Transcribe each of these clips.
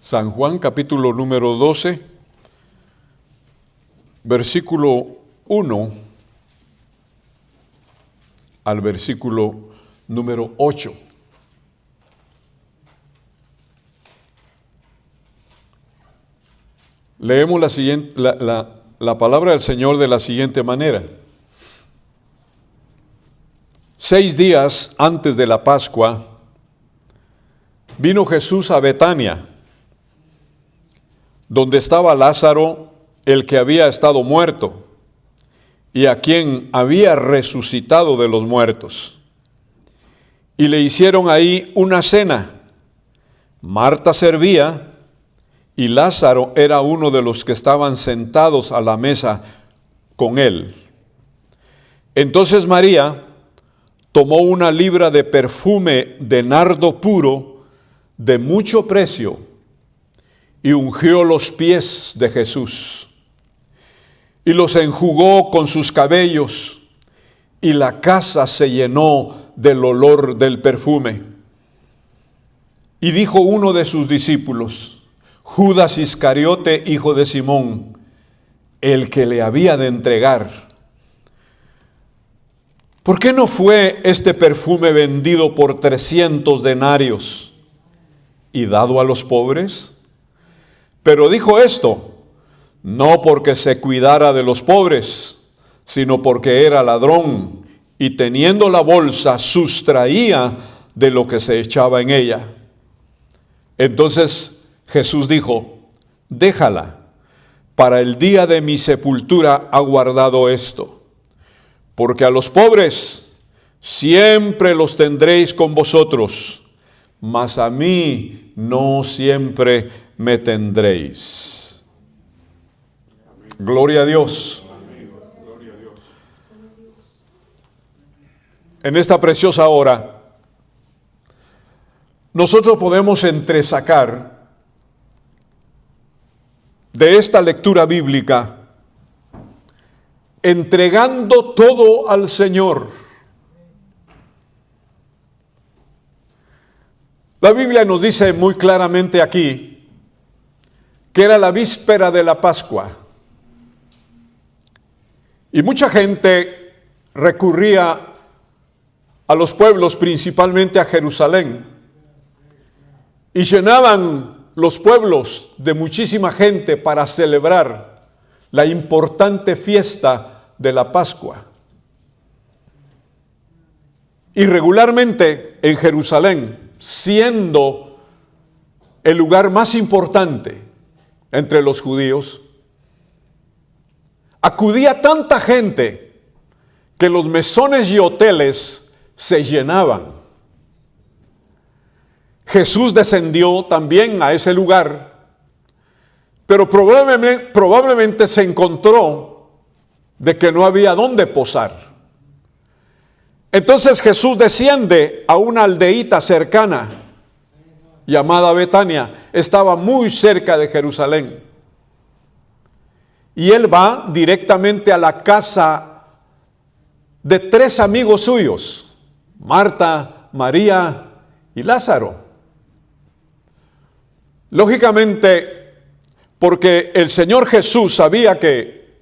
San Juan capítulo número 12, versículo 1 al versículo número 8. Leemos la palabra del Señor de la siguiente manera. 6 días antes de la Pascua, vino Jesús a Betania, donde estaba Lázaro, el que había estado muerto, y a quien había resucitado de los muertos. Y le hicieron ahí una cena. Marta servía, y Lázaro era uno de los que estaban sentados a la mesa con él. Entonces María tomó una libra de perfume de nardo puro, de mucho precio, y ungió los pies de Jesús, y los enjugó con sus cabellos, y la casa se llenó del olor del perfume. Y dijo uno de sus discípulos, Judas Iscariote, hijo de Simón, el que le había de entregar: ¿por qué no fue este perfume vendido por 300 denarios y dado a los pobres? Pero dijo esto, no porque se cuidara de los pobres, sino porque era ladrón, y teniendo la bolsa, sustraía de lo que se echaba en ella. Entonces Jesús dijo, déjala, para el día de mi sepultura ha guardado esto. Porque a los pobres siempre los tendréis con vosotros, mas a mí no siempre me tendréis. Gloria a Dios. En esta preciosa hora, nosotros podemos entresacar de esta lectura bíblica, entregando todo al Señor. La Biblia nos dice muy claramente aquí que era la víspera de la Pascua. Y mucha gente recurría a los pueblos, principalmente a Jerusalén, y llenaban los pueblos de muchísima gente para celebrar la importante fiesta de la Pascua. Y regularmente en Jerusalén, siendo el lugar más importante entre los judíos, acudía tanta gente que los mesones y hoteles se llenaban. Jesús descendió también a ese lugar, pero probablemente se encontró de que no había dónde posar. Entonces Jesús desciende a una aldeíta cercana llamada Betania. Estaba muy cerca de Jerusalén. Y él va directamente a la casa de 3 amigos suyos, Marta, María y Lázaro. Lógicamente, porque el Señor Jesús sabía que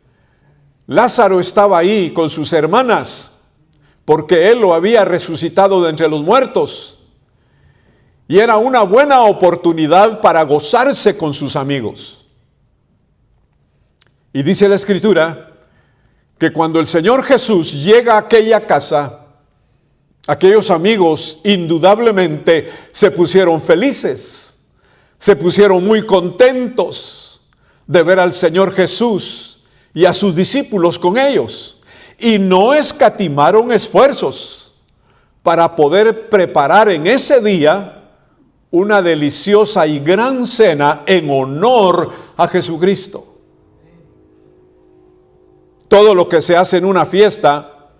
Lázaro estaba ahí con sus hermanas, porque Él lo había resucitado de entre los muertos. Y era una buena oportunidad para gozarse con sus amigos. Y dice la Escritura que cuando el Señor Jesús llega a aquella casa, aquellos amigos indudablemente se pusieron felices. Se pusieron muy contentos de ver al Señor Jesús y a sus discípulos con ellos. Y no escatimaron esfuerzos para poder preparar en ese día una deliciosa y gran cena en honor a Jesucristo. Todo lo que se hace en una fiesta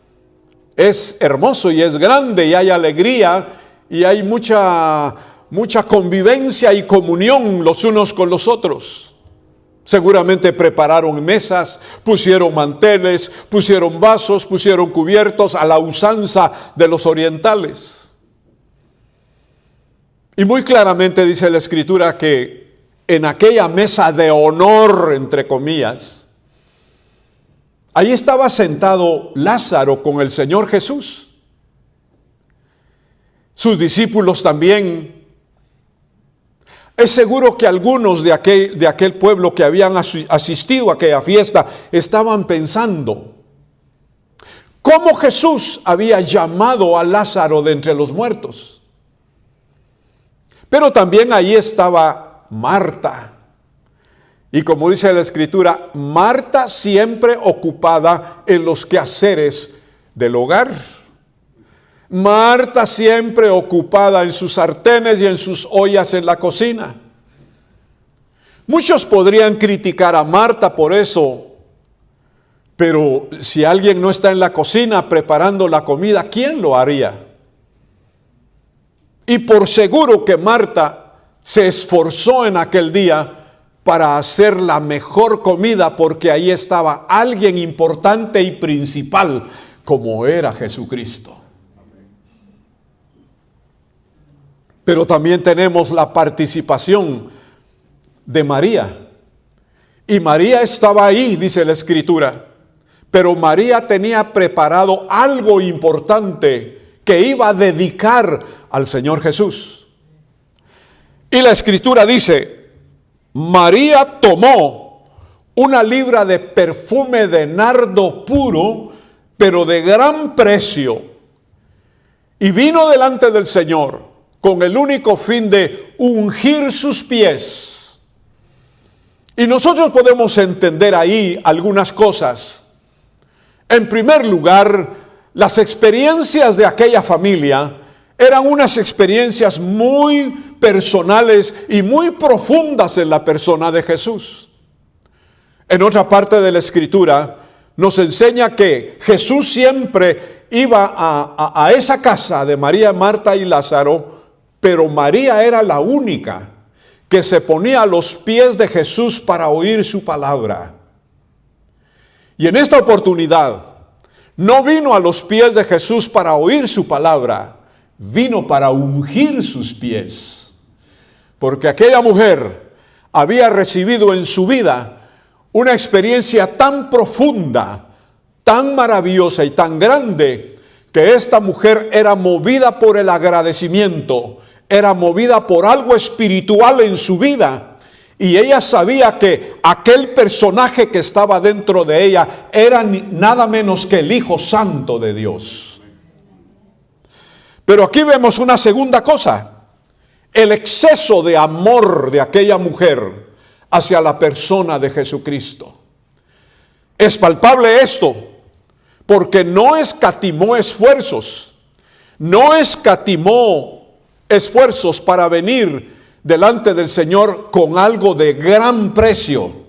es hermoso y es grande y hay alegría y hay mucha convivencia y comunión los unos con los otros. Seguramente prepararon mesas, pusieron manteles, pusieron vasos, pusieron cubiertos a la usanza de los orientales. Y muy claramente dice la Escritura que en aquella mesa de honor, entre comillas, ahí estaba sentado Lázaro con el Señor Jesús. Sus discípulos también. Es seguro que algunos de aquel pueblo que habían asistido a aquella fiesta estaban pensando cómo Jesús había llamado a Lázaro de entre los muertos. Pero también ahí estaba Marta. Y como dice la Escritura, Marta siempre ocupada en los quehaceres del hogar. Marta siempre ocupada en sus sartenes y en sus ollas en la cocina. Muchos podrían criticar a Marta por eso, pero si alguien no está en la cocina preparando la comida, ¿quién lo haría? Y por seguro que Marta se esforzó en aquel día para hacer la mejor comida, porque ahí estaba alguien importante y principal, como era Jesucristo. Pero también tenemos la participación de María. Y María estaba ahí, dice la Escritura. Pero María tenía preparado algo importante que iba a dedicar al Señor Jesús. Y la Escritura dice, María tomó una libra de perfume de nardo puro, pero de gran precio, y vino delante del Señor con el único fin de ungir sus pies. Y nosotros podemos entender ahí algunas cosas. En primer lugar, las experiencias de aquella familia eran unas experiencias muy personales y muy profundas en la persona de Jesús. En otra parte de la Escritura nos enseña que Jesús siempre iba a esa casa de María, Marta y Lázaro, pero María era la única que se ponía a los pies de Jesús para oír su palabra. Y en esta oportunidad, no vino a los pies de Jesús para oír su palabra, vino para ungir sus pies. Porque aquella mujer había recibido en su vida una experiencia tan profunda, tan maravillosa y tan grande, que esta mujer era movida por el agradecimiento, era movida por algo espiritual en su vida, y ella sabía que aquel personaje que estaba dentro de ella era nada menos que el Hijo Santo de Dios. Pero aquí vemos una segunda cosa, el exceso de amor de aquella mujer hacia la persona de Jesucristo. Es palpable esto, porque no escatimó esfuerzos, para venir delante del Señor con algo de gran precio.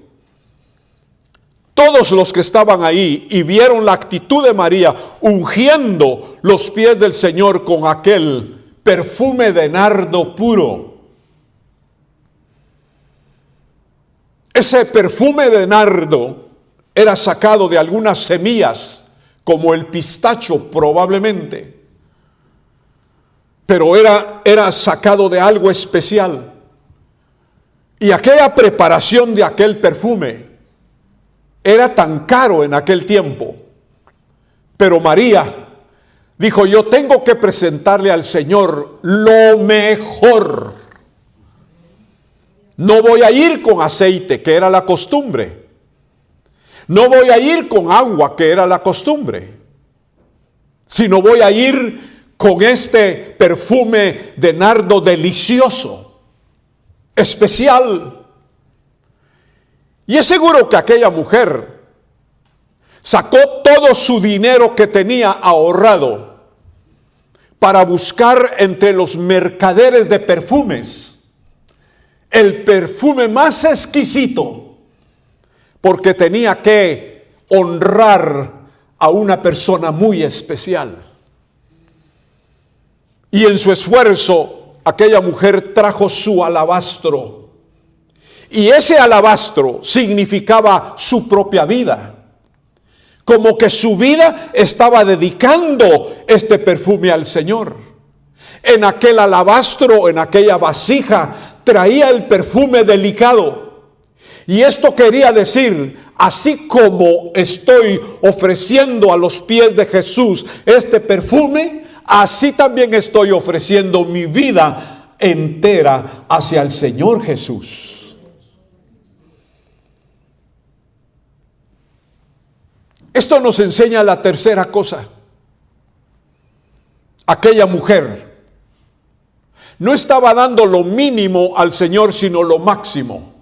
Todos los que estaban ahí y vieron la actitud de María ungiendo los pies del Señor con aquel perfume de nardo puro. Ese perfume de nardo era sacado de algunas semillas, como el pistacho probablemente. Pero era sacado de algo especial. Y aquella preparación de aquel perfume era tan caro en aquel tiempo. Pero María dijo, yo tengo que presentarle al Señor lo mejor. No voy a ir con aceite, que era la costumbre. No voy a ir con agua, que era la costumbre. Sino voy a ir con este perfume de nardo delicioso, especial. Y es seguro que aquella mujer sacó todo su dinero que tenía ahorrado para buscar entre los mercaderes de perfumes el perfume más exquisito, porque tenía que honrar a una persona muy especial. Y en su esfuerzo, aquella mujer trajo su alabastro. Y ese alabastro significaba su propia vida. Como que su vida estaba dedicando este perfume al Señor. En aquel alabastro, en aquella vasija, traía el perfume delicado. Y esto quería decir, así como estoy ofreciendo a los pies de Jesús este perfume, así también estoy ofreciendo mi vida entera hacia el Señor Jesús. Esto nos enseña la tercera cosa. Aquella mujer no estaba dando lo mínimo al Señor, sino lo máximo.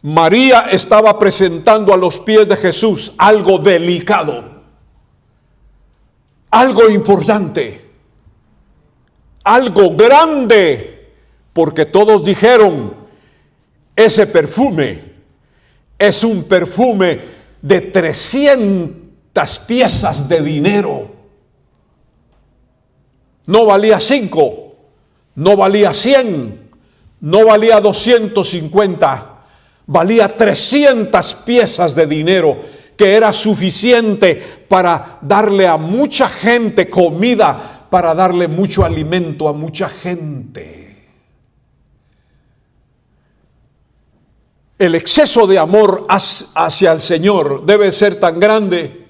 María estaba presentando a los pies de Jesús algo delicado, algo importante, algo grande, porque todos dijeron, ese perfume es un perfume de 300 piezas de dinero. No valía 5, no valía 100, no valía 250, valía 300 piezas de dinero, que era suficiente para darle a mucha gente comida, para darle mucho alimento a mucha gente. El exceso de amor hacia el Señor debe ser tan grande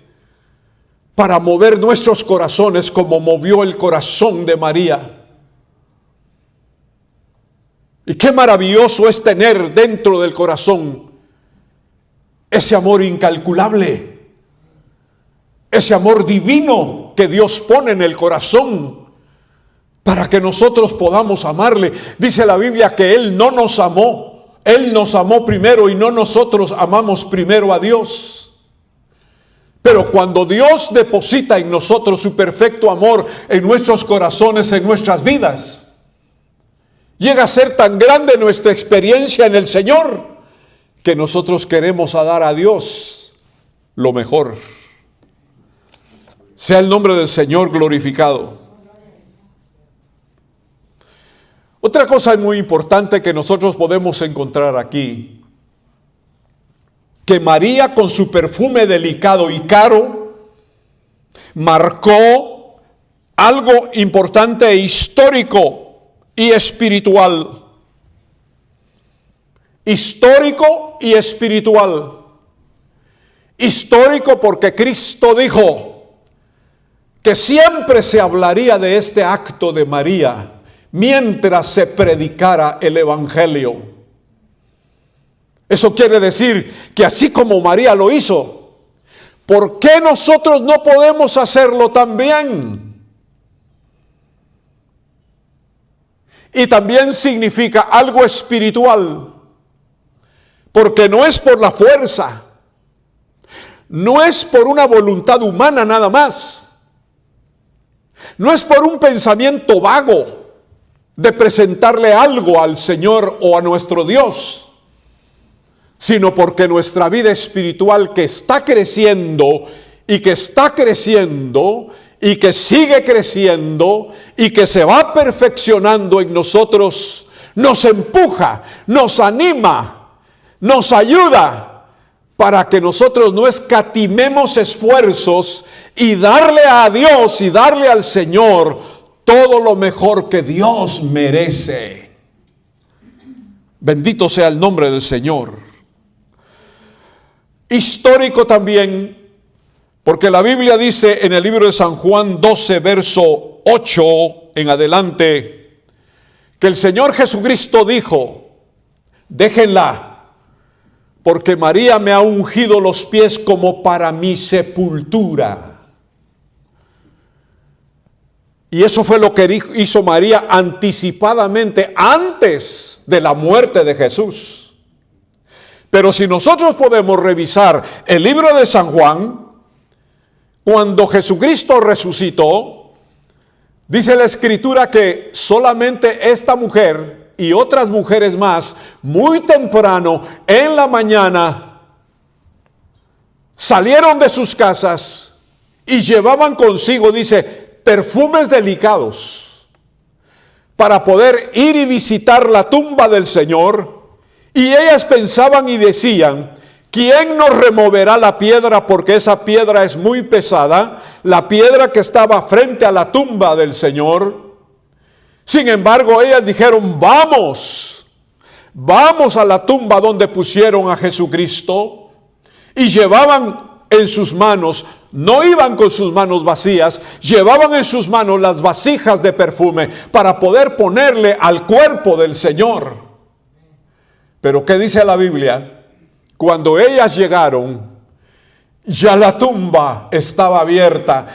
para mover nuestros corazones como movió el corazón de María. Y qué maravilloso es tener dentro del corazón ese amor incalculable, ese amor divino que Dios pone en el corazón para que nosotros podamos amarle. Dice la Biblia que Él no nos amó, Él nos amó primero y no nosotros amamos primero a Dios. Pero cuando Dios deposita en nosotros su perfecto amor en nuestros corazones, en nuestras vidas, llega a ser tan grande nuestra experiencia en el Señor que nosotros queremos dar a Dios lo mejor. Sea el nombre del Señor glorificado. Otra cosa muy importante que nosotros podemos encontrar aquí, que María con su perfume delicado y caro marcó algo importante e histórico y espiritual. Histórico y espiritual. Histórico porque Cristo dijo que siempre se hablaría de este acto de María mientras se predicara el Evangelio. Eso quiere decir que así como María lo hizo, ¿por qué nosotros no podemos hacerlo también? Y también significa algo espiritual, porque no es por la fuerza, no es por una voluntad humana nada más, no es por un pensamiento vago de presentarle algo al Señor o a nuestro Dios, sino porque nuestra vida espiritual que está creciendo y que está creciendo y que sigue creciendo y que se va perfeccionando en nosotros, nos empuja, nos anima, nos ayuda para que nosotros no escatimemos esfuerzos y darle a Dios y darle al Señor todo lo mejor que Dios merece. Bendito sea el nombre del Señor. Histórico también, porque la Biblia dice en el libro de San Juan 12, verso 8 en adelante, que el Señor Jesucristo dijo, déjenla, porque María me ha ungido los pies como para mi sepultura. Y eso fue lo que hizo María anticipadamente antes de la muerte de Jesús. Pero si nosotros podemos revisar el libro de San Juan, cuando Jesucristo resucitó, dice la Escritura que solamente esta mujer y otras mujeres más, muy temprano en la mañana, salieron de sus casas y llevaban consigo, dice, perfumes delicados para poder ir y visitar la tumba del Señor. Y ellas pensaban y decían, ¿quién nos removerá la piedra? Porque esa piedra es muy pesada, la piedra que estaba frente a la tumba del Señor. Sin embargo, ellas dijeron, vamos a la tumba donde pusieron a Jesucristo, y llevaban en sus manos, no iban con sus manos vacías, llevaban en sus manos las vasijas de perfume para poder ponerle al cuerpo del Señor. Pero ¿qué dice la Biblia? Cuando ellas llegaron, ya la tumba estaba abierta,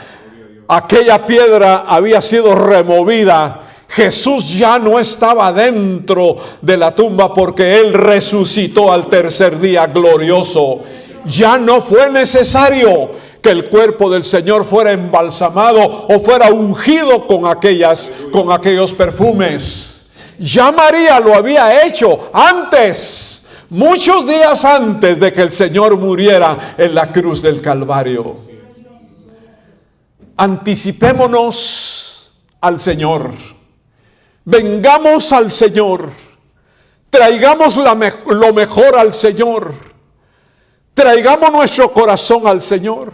aquella piedra había sido removida. Jesús ya no estaba dentro de la tumba porque Él resucitó al tercer día glorioso. Ya no fue necesario que el cuerpo del Señor fuera embalsamado o fuera ungido con aquellos perfumes. Ya María lo había hecho antes, muchos días antes de que el Señor muriera en la cruz del Calvario. Anticipémonos al Señor. Vengamos al Señor. Traigamos lo mejor al Señor. Traigamos nuestro corazón al Señor.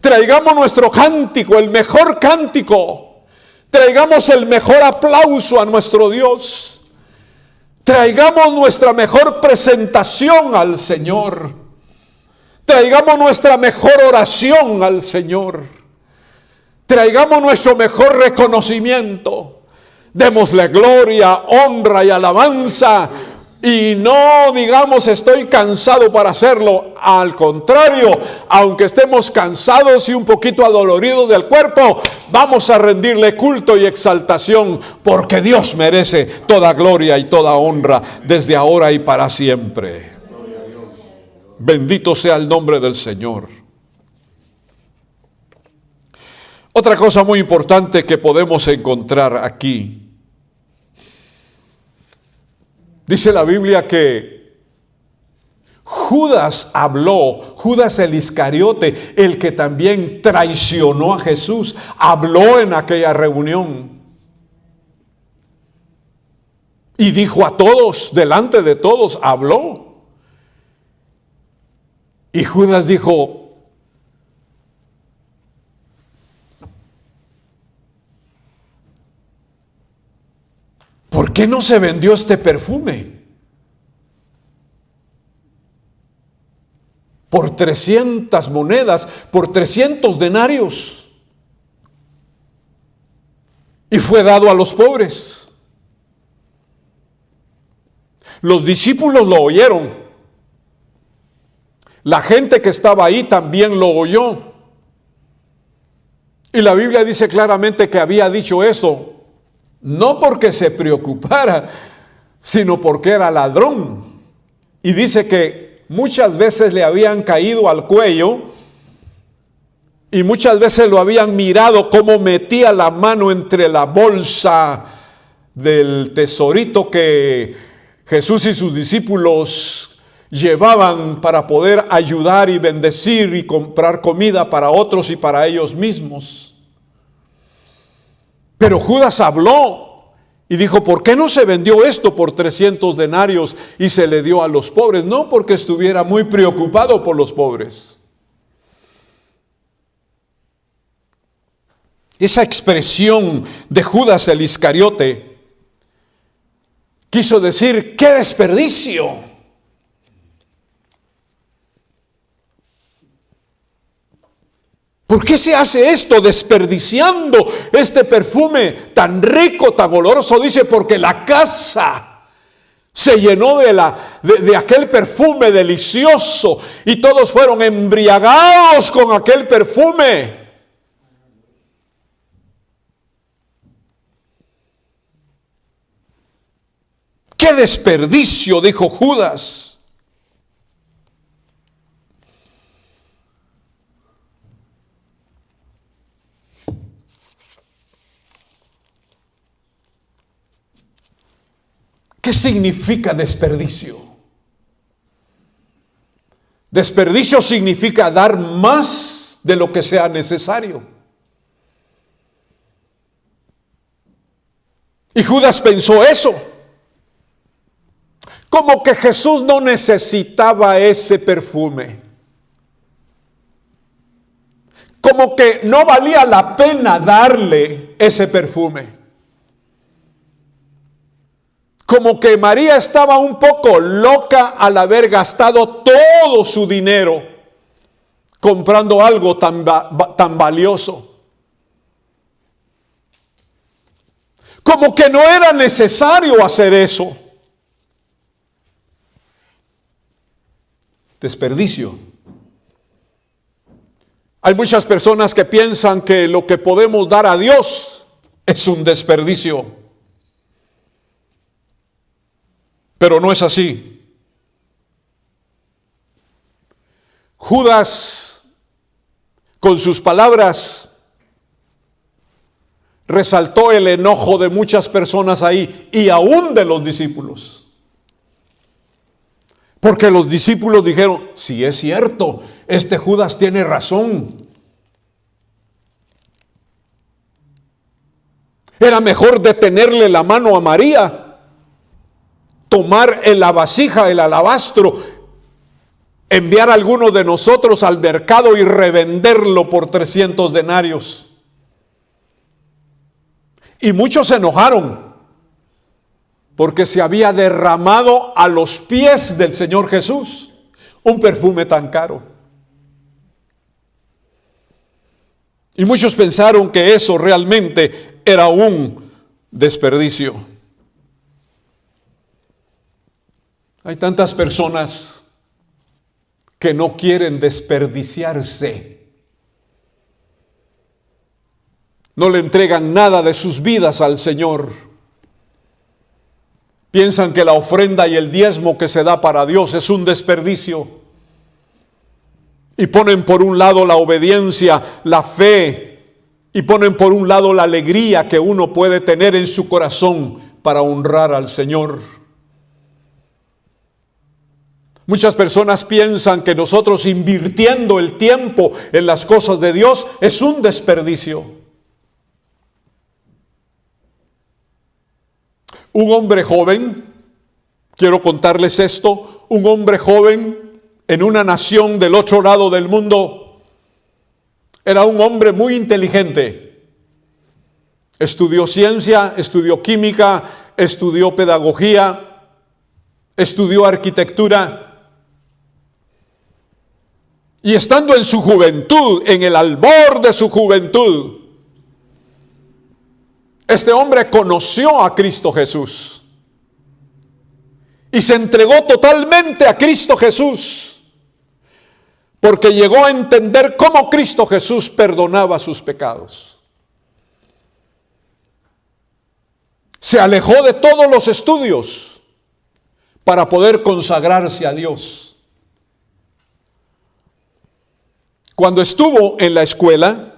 Traigamos nuestro cántico, el mejor cántico. Traigamos el mejor aplauso a nuestro Dios. Traigamos nuestra mejor presentación al Señor. Traigamos nuestra mejor oración al Señor. Traigamos nuestro mejor reconocimiento. Démosle gloria, honra y alabanza. Y no digamos estoy cansado para hacerlo. Al contrario, aunque estemos cansados y un poquito adoloridos del cuerpo, vamos a rendirle culto y exaltación, porque Dios merece toda gloria y toda honra desde ahora y para siempre. Bendito sea el nombre del Señor. Otra cosa muy importante que podemos encontrar aquí. Dice la Biblia que Judas el Iscariote, el que también traicionó a Jesús, habló en aquella reunión. Y dijo a todos, delante de todos, habló. Y Judas dijo, ¿por qué no se vendió este perfume? Por 300 monedas, por 300 denarios. Y fue dado a los pobres. Los discípulos lo oyeron. La gente que estaba ahí también lo oyó. Y la Biblia dice claramente que había dicho eso no porque se preocupara, sino porque era ladrón. Y dice que muchas veces le habían caído al cuello y muchas veces lo habían mirado cómo metía la mano entre la bolsa del tesorito que Jesús y sus discípulos llevaban para poder ayudar y bendecir y comprar comida para otros y para ellos mismos. Pero Judas habló y dijo, ¿por qué no se vendió esto por 300 denarios y se le dio a los pobres? No porque estuviera muy preocupado por los pobres. Esa expresión de Judas el Iscariote quiso decir, ¡qué desperdicio! ¿Por qué se hace esto desperdiciando este perfume tan rico, tan oloroso? Dice, porque la casa se llenó de aquel perfume delicioso y todos fueron embriagados con aquel perfume. ¡Qué desperdicio!, dijo Judas. ¿Qué significa desperdicio? Desperdicio significa dar más de lo que sea necesario. Y Judas pensó eso. Como que Jesús no necesitaba ese perfume. Como que no valía la pena darle ese perfume. como que María estaba un poco loca al haber gastado todo su dinero comprando algo tan valioso. Como que no era necesario hacer eso. Desperdicio. Hay muchas personas que piensan que lo que podemos dar a Dios es un desperdicio. Pero no es así. Judas, con sus palabras, resaltó el enojo de muchas personas ahí y aún de los discípulos. Porque los discípulos dijeron, sí es cierto, este Judas tiene razón. Era mejor detenerle la mano a María, tomar en la vasija, el alabastro, enviar a alguno de nosotros al mercado y revenderlo por 300 denarios. Y muchos se enojaron porque se había derramado a los pies del Señor Jesús un perfume tan caro. Y muchos pensaron que eso realmente era un desperdicio. Hay tantas personas que no quieren desperdiciarse. No le entregan nada de sus vidas al Señor. Piensan que la ofrenda y el diezmo que se da para Dios es un desperdicio. Y ponen por un lado la obediencia, la fe, y ponen por un lado la alegría que uno puede tener en su corazón para honrar al Señor. Muchas personas piensan que nosotros invirtiendo el tiempo en las cosas de Dios es un desperdicio. Un hombre joven, quiero contarles esto, un hombre joven en una nación del otro lado del mundo, era un hombre muy inteligente. Estudió ciencia, estudió química, estudió pedagogía, estudió arquitectura. Y estando en su juventud, en el albor de su juventud, este hombre conoció a Cristo Jesús y se entregó totalmente a Cristo Jesús, porque llegó a entender cómo Cristo Jesús perdonaba sus pecados. Se alejó de todos los estudios para poder consagrarse a Dios. Cuando estuvo en la escuela,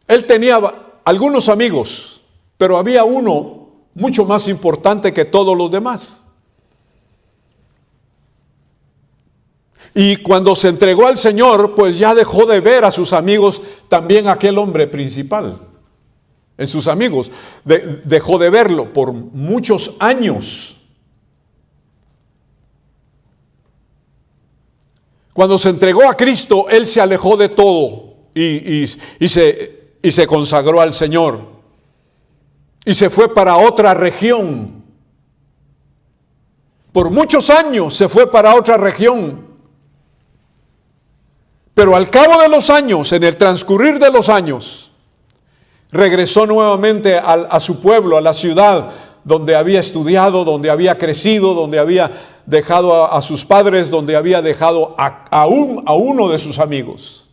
él tenía algunos amigos, pero había uno mucho más importante que todos los demás. Y cuando se entregó al Señor, pues ya dejó de ver a sus amigos, también aquel hombre principal, en sus amigos, dejó de verlo por muchos años. Cuando se entregó a Cristo, él se alejó de todo y se consagró al Señor. Y se fue para otra región. Por muchos años se fue para otra región. Pero al cabo de los años, en el transcurrir de los años, regresó nuevamente a su pueblo, a la ciudad donde había estudiado, donde había crecido, donde había dejado a sus padres, donde había dejado a uno de sus amigos.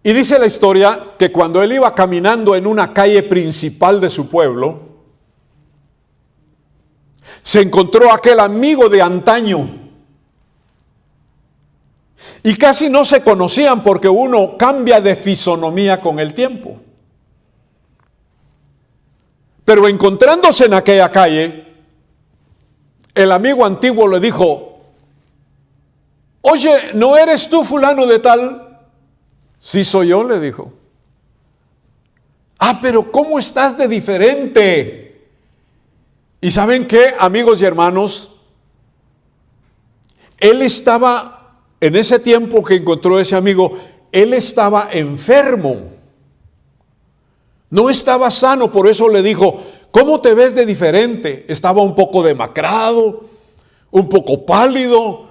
Y dice la historia que cuando él iba caminando en una calle principal de su pueblo, se encontró aquel amigo de antaño. Y casi no se conocían porque uno cambia de fisonomía con el tiempo. Pero encontrándose en aquella calle, el amigo antiguo le dijo: oye, ¿no eres tú fulano de tal? Sí soy yo, le dijo. Ah, pero ¿cómo estás de diferente? ¿Y saben qué, amigos y hermanos? Él estaba, en ese tiempo que encontró ese amigo, él estaba enfermo. No estaba sano, por eso le dijo, ¿cómo te ves de diferente? Estaba un poco demacrado, un poco pálido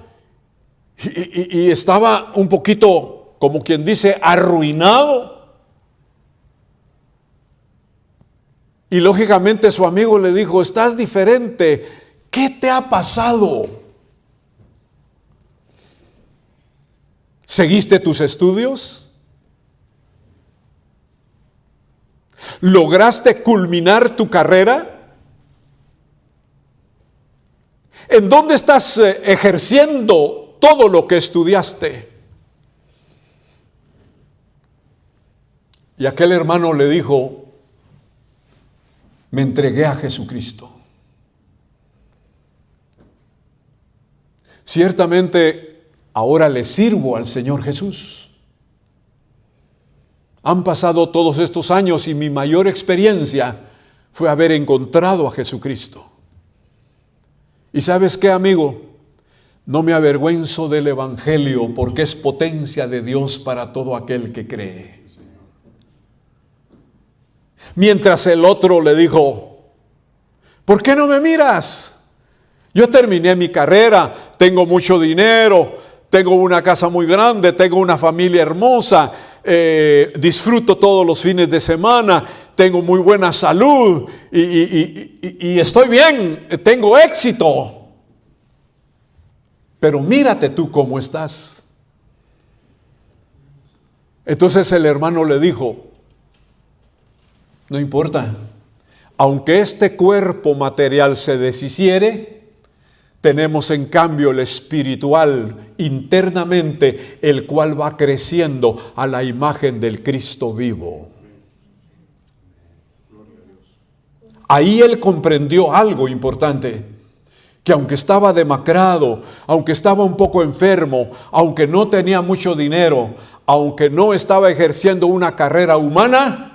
y estaba un poquito, como quien dice, arruinado. Y lógicamente su amigo le dijo, estás diferente, ¿qué te ha pasado? ¿Seguiste tus estudios? ¿Lograste culminar tu carrera? ¿En dónde estás ejerciendo todo lo que estudiaste? Y aquel hermano le dijo, me entregué a Jesucristo. Ciertamente, ahora le sirvo al Señor Jesús. Han pasado todos estos años y mi mayor experiencia fue haber encontrado a Jesucristo. ¿Y sabes qué, amigo? No me avergüenzo del Evangelio porque es potencia de Dios para todo aquel que cree. Mientras el otro le dijo, ¿por qué no me miras? Yo terminé mi carrera, tengo mucho dinero, tengo una casa muy grande, tengo una familia hermosa, disfruto todos los fines de semana, tengo muy buena salud y estoy bien, tengo éxito. Pero mírate tú cómo estás. Entonces el hermano le dijo, no importa, aunque este cuerpo material se deshiciere, tenemos en cambio el espiritual internamente, el cual va creciendo a la imagen del Cristo vivo. Ahí él comprendió algo importante, que aunque estaba demacrado, aunque estaba un poco enfermo, aunque no tenía mucho dinero, aunque no estaba ejerciendo una carrera humana,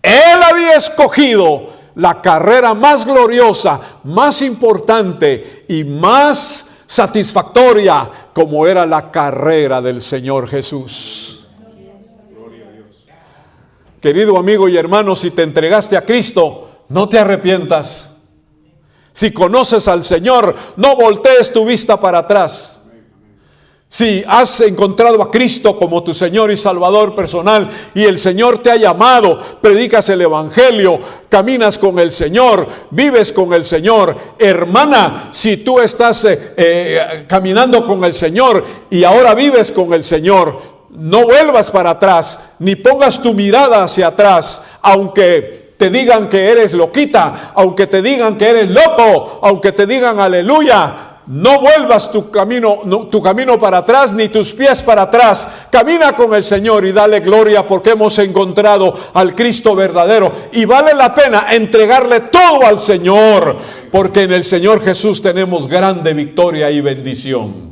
él había escogido la carrera más gloriosa, más importante y más satisfactoria, como era la carrera del Señor Jesús. Querido amigo y hermano, si te entregaste a Cristo, no te arrepientas. Si conoces al Señor, no voltees tu vista para atrás. Si has encontrado a Cristo como tu Señor y Salvador personal y el Señor te ha llamado, predicas el Evangelio, caminas con el Señor, vives con el Señor. Hermana, si tú estás caminando con el Señor y ahora vives con el Señor, no vuelvas para atrás, ni pongas tu mirada hacia atrás, aunque te digan que eres loquita, aunque te digan que eres loco, aunque te digan aleluya. No vuelvas tu camino para atrás, ni tus pies para atrás. Camina con el Señor y dale gloria porque hemos encontrado al Cristo verdadero. Y vale la pena entregarle todo al Señor, porque en el Señor Jesús tenemos grande victoria y bendición.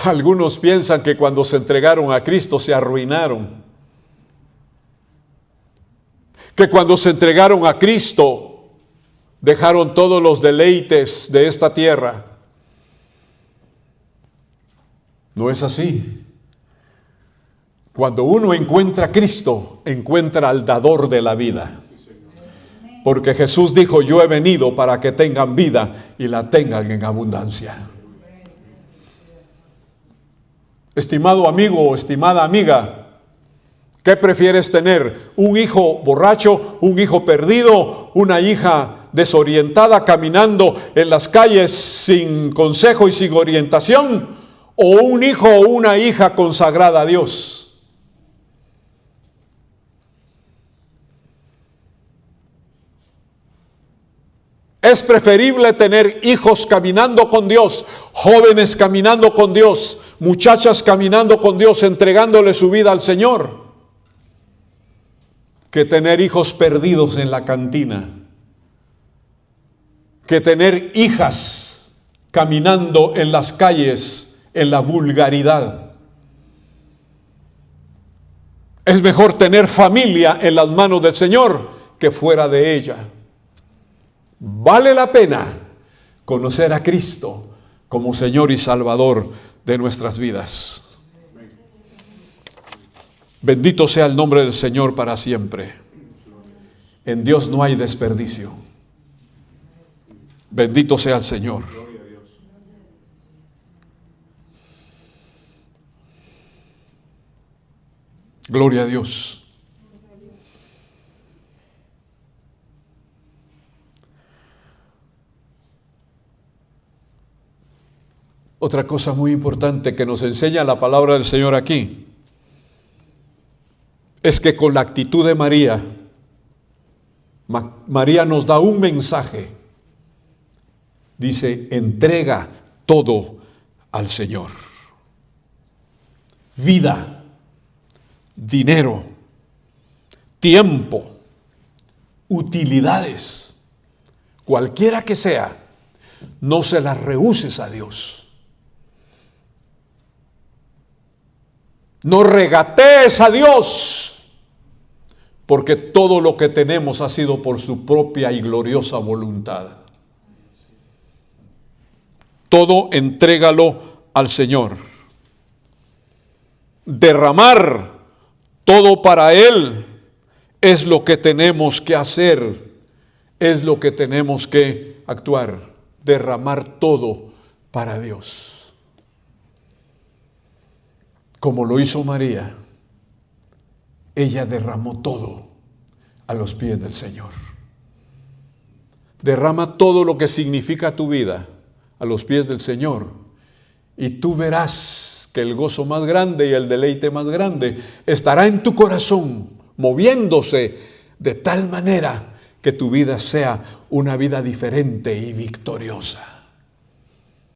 Algunos piensan que cuando se entregaron a Cristo se arruinaron. Que cuando se entregaron a Cristo dejaron todos los deleites de esta tierra. No es así. Cuando uno encuentra a Cristo, encuentra al dador de la vida. Porque Jesús dijo, yo he venido para que tengan vida y la tengan en abundancia. Estimado amigo o estimada amiga, ¿qué prefieres tener? ¿Un hijo borracho, un hijo perdido, una hija desorientada caminando en las calles sin consejo y sin orientación? ¿O un hijo o una hija consagrada a Dios? Es preferible tener hijos caminando con Dios, jóvenes caminando con Dios, muchachas caminando con Dios, entregándole su vida al Señor, que tener hijos perdidos en la cantina, que tener hijas caminando en las calles en la vulgaridad. Es mejor tener familia en las manos del Señor que fuera de ella. Vale la pena conocer a Cristo como Señor y Salvador de nuestras vidas. Bendito sea el nombre del Señor para siempre. En Dios no hay desperdicio. Bendito sea el Señor. Gloria a Dios. Otra cosa muy importante que nos enseña la palabra del Señor aquí es que con la actitud de María, María nos da un mensaje. Dice, entrega todo al Señor. Vida, dinero, tiempo, utilidades, cualquiera que sea, no se las rehuses a Dios. No regatees a Dios, porque todo lo que tenemos ha sido por su propia y gloriosa voluntad. Todo entrégalo al Señor. Derramar todo para Él es lo que tenemos que hacer, es lo que tenemos que actuar. Derramar todo para Dios. Como lo hizo María, ella derramó todo a los pies del Señor. Derrama todo lo que significa tu vida a los pies del Señor, y tú verás que el gozo más grande y el deleite más grande estará en tu corazón, moviéndose de tal manera que tu vida sea una vida diferente y victoriosa.